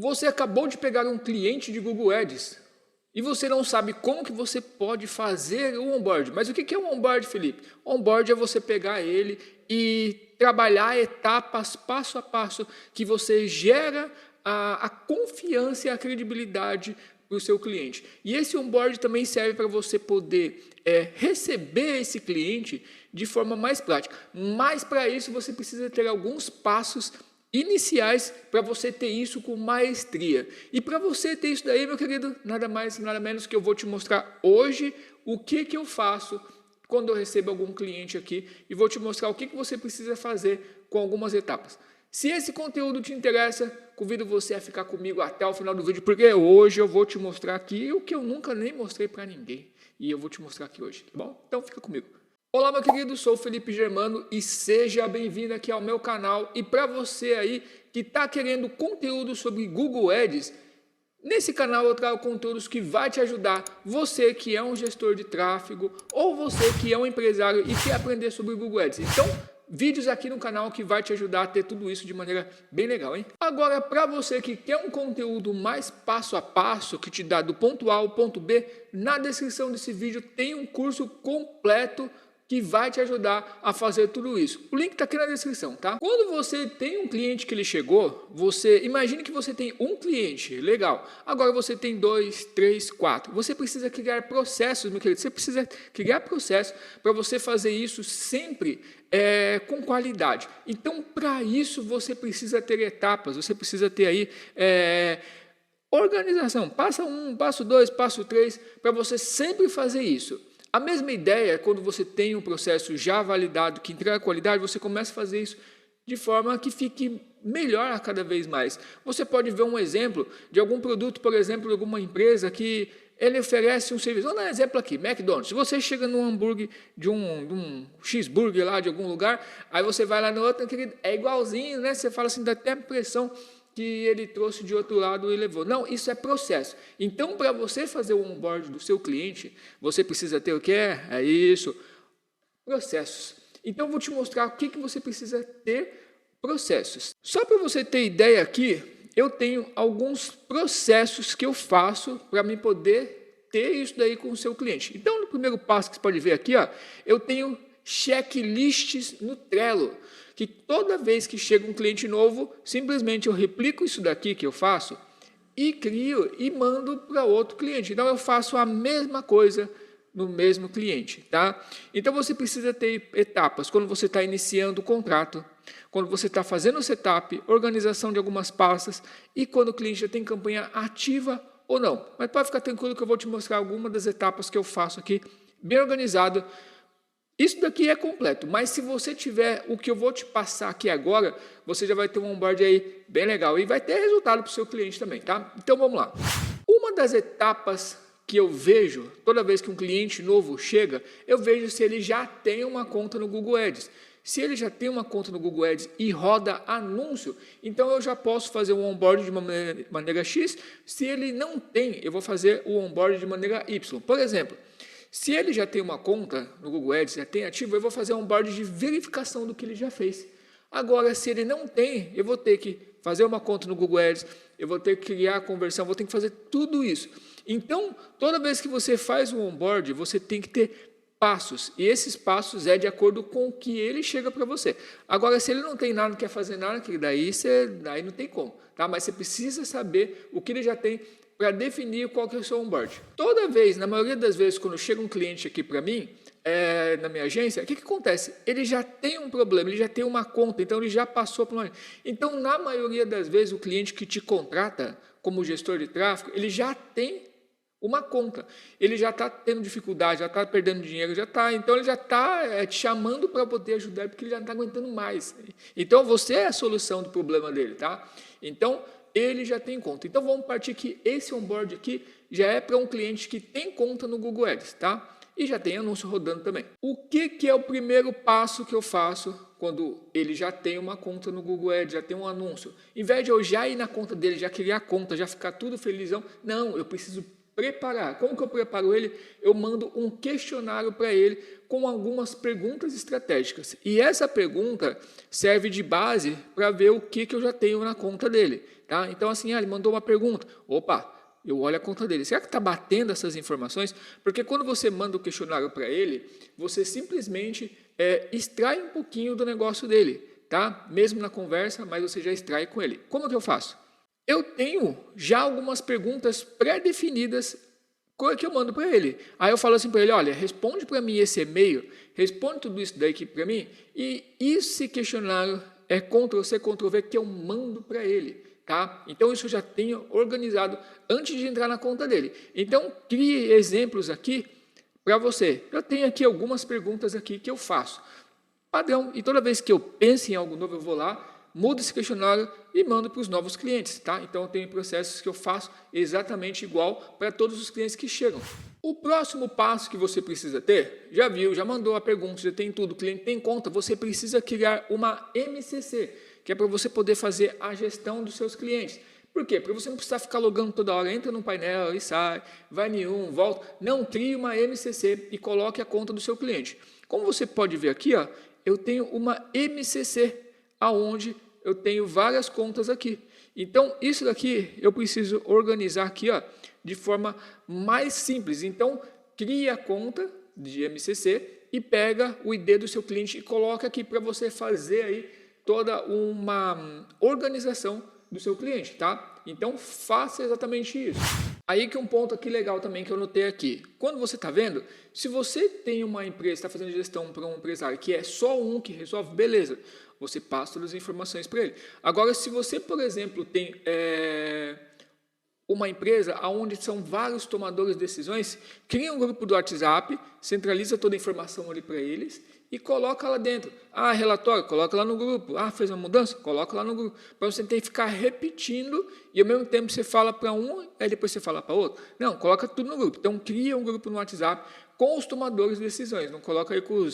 Você acabou de pegar um cliente de Google Ads e você não sabe como que você pode fazer o onboard. Mas o que é um onboard, Felipe? Onboard é você pegar ele e trabalhar etapas passo a passo que você gera a confiança e a credibilidade para o seu cliente. E esse onboard também serve para você poder receber esse cliente de forma mais prática. Mas para isso você precisa ter alguns passos iniciais para você ter isso com maestria. E para você ter isso daí, meu querido, nada mais, nada menos que eu vou te mostrar hoje o que eu faço quando eu recebo algum cliente aqui e vou te mostrar o que você precisa fazer com algumas etapas. Se esse conteúdo te interessa, convido você a ficar comigo até o final do vídeo, porque hoje eu vou te mostrar aqui o que eu nunca nem mostrei para ninguém. E eu vou te mostrar aqui hoje, tá bom? Então fica comigo. Olá, meu querido, sou o Felipe Germano e seja bem-vindo aqui ao meu canal. E para você aí que está querendo conteúdo sobre Google Ads, nesse canal eu trago conteúdos que vai te ajudar. Você que é um gestor de tráfego ou você que é um empresário e quer aprender sobre Google Ads. Então, vídeos aqui no canal que vai te ajudar a ter tudo isso de maneira bem legal, hein? Agora, para você que quer um conteúdo mais passo a passo, que te dá do ponto A ao ponto B, na descrição desse vídeo tem um curso completo que vai te ajudar a fazer tudo isso. O link está aqui na descrição, tá? Quando você tem um cliente que ele chegou, imagine que você tem um cliente, legal. Agora você tem 2, 3, 4. Você precisa criar processos, meu querido. Você precisa criar processos para você fazer isso sempre com qualidade. Então, para isso, você precisa ter etapas, você precisa ter aí organização. Passo 1, passo 2, passo 3, para você sempre fazer isso. A mesma ideia é quando você tem um processo já validado que entrega qualidade, você começa a fazer isso de forma que fique melhor a cada vez mais. Você pode ver um exemplo de algum produto, por exemplo, de alguma empresa que ele oferece um serviço. Vamos dar um exemplo aqui, McDonald's. Se você chega num hambúrguer, de um cheeseburger lá de algum lugar, aí você vai lá no outro, é igualzinho, né? Você fala assim, dá até a impressão que ele trouxe de outro lado e levou. Não, isso é processo. Então, para você fazer o onboard do seu cliente, você precisa ter o que é? Isso, processos. Então, eu vou te mostrar o que você precisa ter processos. Só para você ter ideia aqui, eu tenho alguns processos que eu faço para me poder ter isso daí com o seu cliente. Então, no primeiro passo que você pode ver aqui, ó, eu tenho checklists no Trello, que toda vez que chega um cliente novo, simplesmente eu replico isso daqui que eu faço e crio e mando para outro cliente. Então, eu faço a mesma coisa no mesmo cliente, tá? Então, você precisa ter etapas. Quando você está iniciando o contrato, quando você está fazendo o setup, organização de algumas pastas e quando o cliente já tem campanha ativa ou não. Mas pode ficar tranquilo que eu vou te mostrar algumas das etapas que eu faço aqui, bem organizado. Isso daqui é completo, mas se você tiver o que eu vou te passar aqui agora, você já vai ter um onboard aí bem legal e vai ter resultado para o seu cliente também, tá? Então vamos lá. Uma das etapas que eu vejo, toda vez que um cliente novo chega, eu vejo se ele já tem uma conta no Google Ads. Se ele já tem uma conta no Google Ads e roda anúncio, então eu já posso fazer o onboard de uma maneira X. Se ele não tem, eu vou fazer o onboard de maneira Y. Por exemplo, se ele já tem uma conta no Google Ads, já tem ativo, eu vou fazer um onboard de verificação do que ele já fez. Agora, se ele não tem, eu vou ter que fazer uma conta no Google Ads, eu vou ter que criar a conversão, vou ter que fazer tudo isso. Então, toda vez que você faz um onboard, você tem que ter passos, e esses passos é de acordo com o que ele chega para você. Agora, se ele não tem nada, não quer fazer nada, que daí não tem como, tá? Mas você precisa saber o que ele já tem para definir qual que é o seu onboard. Toda vez, na maioria das vezes, quando chega um cliente aqui para mim, na minha agência, o que acontece? Ele já tem um problema, ele já tem uma conta, então ele já passou por uma... Então, na maioria das vezes, o cliente que te contrata como gestor de tráfego, ele já tem uma conta. Ele já está tendo dificuldade, já está perdendo dinheiro, então ele já está te chamando para poder ajudar, porque ele já não está aguentando mais. Então, você é a solução do problema dele, tá? Então, ele já tem conta. Então, vamos partir que esse onboard aqui já é para um cliente que tem conta no Google Ads, tá? E já tem anúncio rodando também. O que é o primeiro passo que eu faço quando ele já tem uma conta no Google Ads, já tem um anúncio? Em vez de eu já ir na conta dele, já criar a conta, já ficar tudo felizão, não, eu preciso preparar. Como que eu preparo ele? Eu mando um questionário para ele com algumas perguntas estratégicas. E essa pergunta serve de base para ver o que eu já tenho na conta dele. tá? Então, assim, ele mandou uma pergunta. Opa, eu olho a conta dele. Será que está batendo essas informações? Porque quando você manda o questionário para ele, você simplesmente extrai um pouquinho do negócio dele, tá? Mesmo na conversa, mas você já extrai com ele. Como que eu faço? Eu tenho já algumas perguntas pré-definidas que eu mando para ele. Aí eu falo assim para ele, olha, responde para mim esse e-mail, responde tudo isso daqui para mim, e esse questionário é Ctrl+C, Ctrl+V que eu mando para ele. Tá? Então, isso eu já tenho organizado antes de entrar na conta dele. Então, crie exemplos aqui para você. Eu tenho aqui algumas perguntas aqui que eu faço. Padrão, e toda vez que eu penso em algo novo, eu vou lá, mudo esse questionário e mando para os novos clientes. Tá? Então, eu tenho processos que eu faço exatamente igual para todos os clientes que chegam. O próximo passo que você precisa ter, já viu, já mandou a pergunta, já tem tudo, o cliente tem conta, você precisa criar uma MCC, que é para você poder fazer a gestão dos seus clientes. Por quê? Para você não precisar ficar logando toda hora, entra no painel e sai, vai em um, volta. Não, crie uma MCC e coloque a conta do seu cliente. Como você pode ver aqui, ó, eu tenho uma MCC, aonde eu tenho várias contas aqui. Então, isso daqui eu preciso organizar aqui, ó, de forma mais simples. Então, cria a conta de MCC e pega o ID do seu cliente e coloca aqui para você fazer aí toda uma organização do seu cliente, tá? Então, faça exatamente isso. Aí que um ponto aqui legal também que eu notei aqui. Quando você está vendo, se você tem uma empresa, está fazendo gestão para um empresário que é só um que resolve, beleza, você passa todas as informações para ele. Agora, se você, por exemplo, tem uma empresa onde são vários tomadores de decisões, cria um grupo do WhatsApp, centraliza toda a informação ali para eles e coloca lá dentro. Ah, relatório, coloca lá no grupo. Ah, fez uma mudança? Coloca lá no grupo. Para você não ter que ficar repetindo e ao mesmo tempo você fala para um, aí depois você fala para outro. Não, coloca tudo no grupo. Então, cria um grupo no WhatsApp com os tomadores de decisões. Não coloca aí com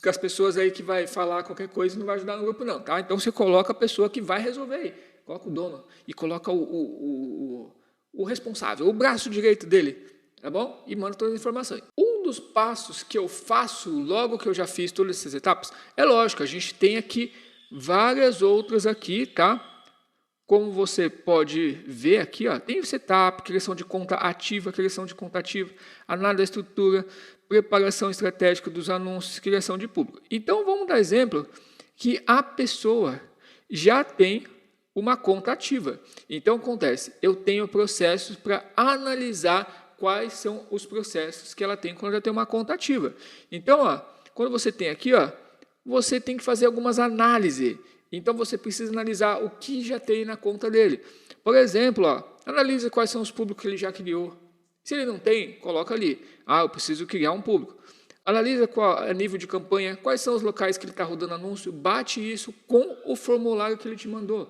as pessoas aí que vai falar qualquer coisa e não vai ajudar no grupo, não. Tá? Então, você coloca a pessoa que vai resolver aí. Coloca o dono e coloca o responsável, o braço direito dele, tá bom? E manda todas as informações. Um dos passos que eu faço logo que eu já fiz todas essas etapas, é lógico, a gente tem aqui várias outras aqui, tá? Como você pode ver aqui, ó, tem o setup, criação de conta ativa, criação de conta ativa, análise da estrutura, preparação estratégica dos anúncios, criação de público. Então, vamos dar exemplo que a pessoa já tem uma conta ativa. Então, acontece, eu tenho processos para analisar quais são os processos que ela tem quando ela tem uma conta ativa. Então, ó, quando você tem aqui, ó, você tem que fazer algumas análises. Então, você precisa analisar o que já tem na conta dele. Por exemplo, ó, analisa quais são os públicos que ele já criou. Se ele não tem, coloca ali. Ah, eu preciso criar um público. Analisa qual é o nível de campanha, quais são os locais que ele está rodando anúncio, bate isso com o formulário que ele te mandou.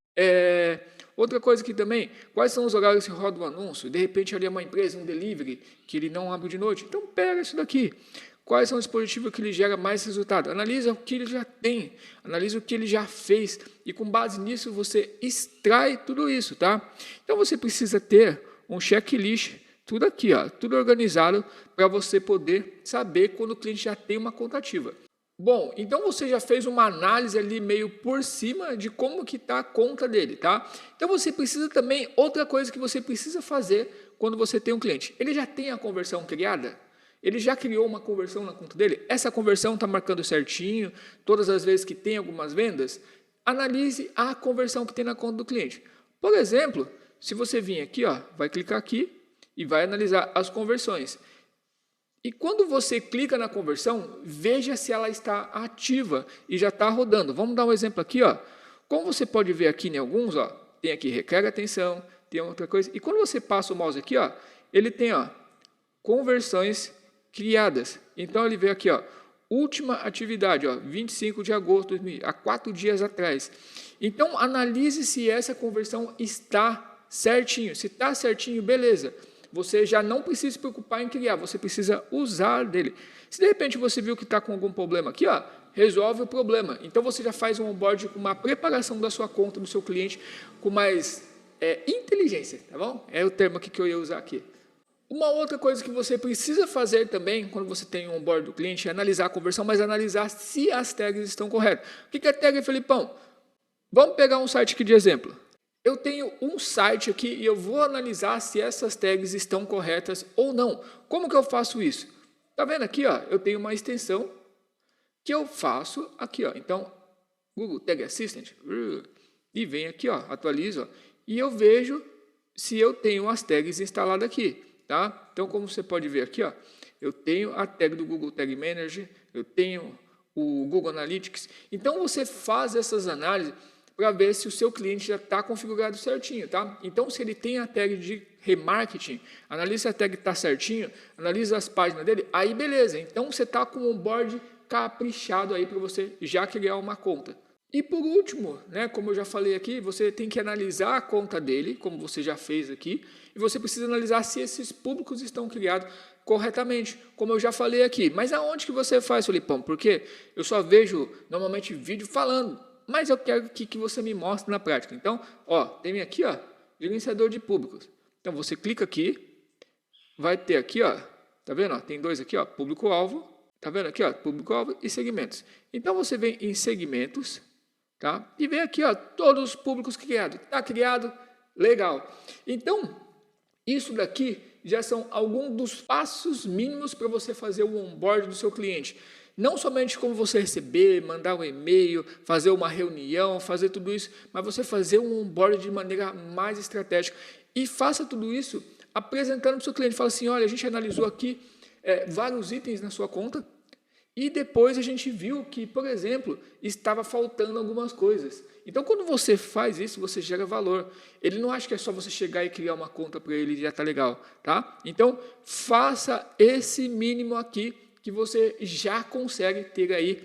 Outra coisa aqui também, quais são os horários que roda o anúncio? De repente ali é uma empresa, um delivery, que ele não abre de noite. Então pega isso daqui. Quais são os dispositivos que ele gera mais resultado? Analisa o que ele já tem, analisa o que ele já fez e com base nisso você extrai tudo isso, tá? Então você precisa ter um checklist, tudo aqui, ó, tudo organizado para você poder saber quando o cliente já tem uma conta ativa. Bom, então você já fez uma análise ali meio por cima de como que está a conta dele, tá? Então você precisa também, outra coisa que você precisa fazer quando você tem um cliente, ele já tem a conversão criada? Ele já criou uma conversão na conta dele? Essa conversão está marcando certinho, todas as vezes que tem algumas vendas? Analise a conversão que tem na conta do cliente. Por exemplo, se você vir aqui, ó, vai clicar aqui e vai analisar as conversões. E quando você clica na conversão, veja se ela está ativa e já está rodando. Vamos dar um exemplo aqui, ó. Como você pode ver aqui em alguns, ó, tem aqui requer atenção, tem outra coisa. E quando você passa o mouse aqui, ó, ele tem, ó, conversões criadas. Então ele vê aqui, ó, última atividade, ó, 25 de agosto de 2000, há 4 dias atrás. Então analise se essa conversão está certinho. Se está certinho, beleza. Você já não precisa se preocupar em criar, você precisa usar dele. Se de repente você viu que está com algum problema aqui, ó, resolve o problema. Então você já faz um onboard com uma preparação da sua conta, do seu cliente, com mais inteligência, tá bom? É o termo aqui que eu ia usar aqui. Uma outra coisa que você precisa fazer também, quando você tem um onboard do cliente, é analisar a conversão, mas analisar se as tags estão corretas. O que é tag, Felipão? Vamos pegar um site aqui de exemplo. eu tenho um site aqui e eu vou analisar se essas tags estão corretas ou não. Como que eu faço isso? Tá vendo aqui, ó? Eu tenho uma extensão que eu faço aqui, ó. Então, Google Tag Assistant, e vem aqui, ó, atualizo, ó, e eu vejo se eu tenho as tags instaladas aqui, tá? Então, como você pode ver aqui, ó, eu tenho a tag do Google Tag Manager, eu tenho o Google Analytics. Então, você faz essas análises para ver se o seu cliente já está configurado certinho, tá? Então, se ele tem a tag de remarketing, analisa se a tag está certinho, analisa as páginas dele, aí beleza. Então, você está com um onboard caprichado aí para você já criar uma conta. E por último, né, como eu já falei aqui, você tem que analisar a conta dele, como você já fez aqui, e você precisa analisar se esses públicos estão criados corretamente, como eu já falei aqui. Mas aonde que você faz, Felipão? Porque eu só vejo normalmente vídeo falando, mas eu quero que você me mostre na prática. Então, ó, tem aqui, ó, gerenciador de públicos. Então você clica aqui, vai ter aqui, ó, tá vendo? Ó, tem dois aqui, ó, público-alvo, tá vendo aqui, ó, público-alvo e segmentos. Então você vem em segmentos, tá? E vem aqui, ó, todos os públicos criados. Tá criado? Legal. Então, isso daqui já são alguns dos passos mínimos para você fazer o onboard do seu cliente. Não somente como você receber, mandar um e-mail, fazer uma reunião, fazer tudo isso, mas você fazer um onboard de maneira mais estratégica. E faça tudo isso apresentando para o seu cliente. Fala assim, olha, a gente analisou aqui vários itens na sua conta, e depois a gente viu que, por exemplo, estava faltando algumas coisas. Então, quando você faz isso, você gera valor. Ele não acha que é só você chegar e criar uma conta para ele e já está legal, tá? Então, faça esse mínimo aqui que você já consegue ter aí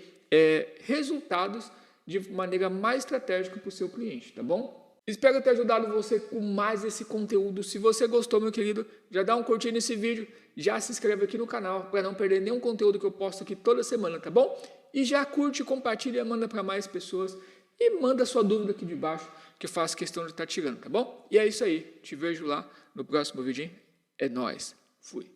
resultados de maneira mais estratégica para o seu cliente, tá bom? Espero ter ajudado você com mais esse conteúdo. Se você gostou, meu querido, já dá um curtir nesse vídeo, já se inscreve aqui no canal para não perder nenhum conteúdo que eu posto aqui toda semana, tá bom? E já curte, compartilha, manda para mais pessoas e manda sua dúvida aqui de baixo, que eu faço questão de estar tirando, tá bom? E é isso aí, te vejo lá no próximo vídeo, hein? É nóis, fui!